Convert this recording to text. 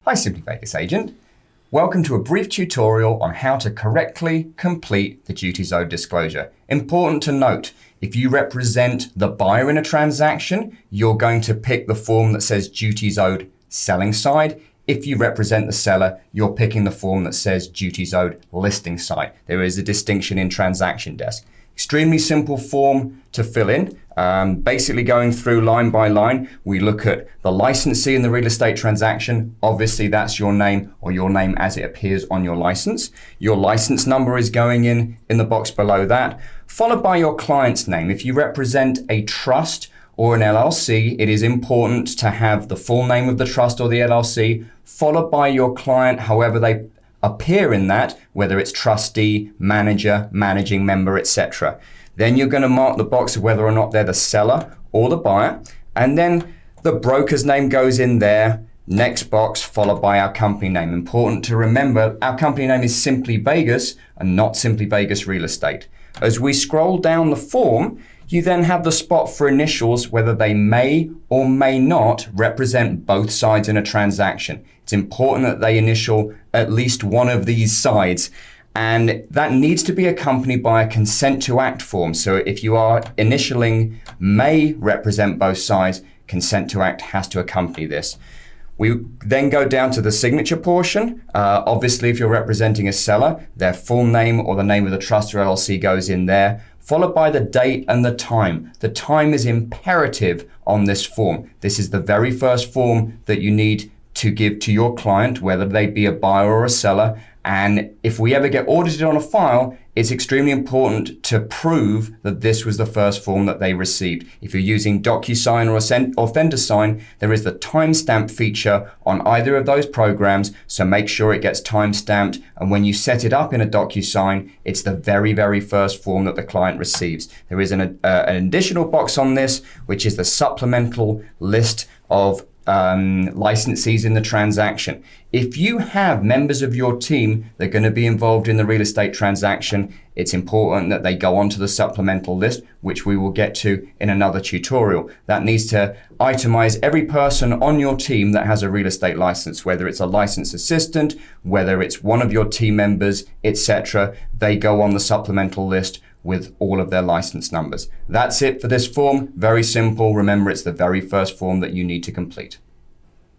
Hi Simply Vegas agent. Welcome to a brief tutorial on how to correctly complete the duties owed disclosure. Important to note, if you represent the buyer in a transaction, you're going to pick the form that says duties owed selling side. If you represent the seller, you're picking the form that says duties owed listing side. There is a distinction in Transaction Desk. Extremely simple form to fill in. Basically going through line by line, we look at the licensee in the real estate transaction. Obviously, that's your name or your name as it appears on your license. Your license number is going in the box below that, followed by your client's name. If you represent a trust or an LLC, it is important to have the full name of the trust or the LLC, followed by your client, however they appear in that, whether it's trustee, manager, managing member, etc. Then you're going to mark the box of whether or not they're the seller or the buyer, and then the broker's name goes in there, next box, followed by our company name. Important to remember, our company name is Simply Vegas and not Simply Vegas Real Estate. As we scroll down the form, you then have the spot for initials, whether they may or may not represent both sides in a transaction. It's important that they initial at least one of these sides, and that needs to be accompanied by a consent to act form. So if you are initialing may represent both sides, consent to act has to accompany this. We then go down to the signature portion. Obviously, if you're representing a seller, their full name or the name of the trust or LLC goes in there, followed by the date and the time. The time is imperative on this form. This is the very first form that you need to give to your client, whether they be a buyer or a seller. And if we ever get audited on a file, it's extremely important to prove that this was the first form that they received. If you're using DocuSign or FenderSign, there is the timestamp feature on either of those programs, so make sure it gets timestamped. And when you set it up in a DocuSign, it's the very, very first form that the client receives. There is an additional box on this, which is the supplemental list of licensees in the transaction. If you have members of your team that are going to be involved in the real estate transaction, it's important that they go onto the supplemental list, which we will get to in another tutorial. That needs to itemize every person on your team that has a real estate license, whether it's a licensed assistant, whether it's one of your team members, etc. They go on the supplemental list with all of their license numbers. That's it for this form. Very simple. Remember, it's the very first form that you need to complete.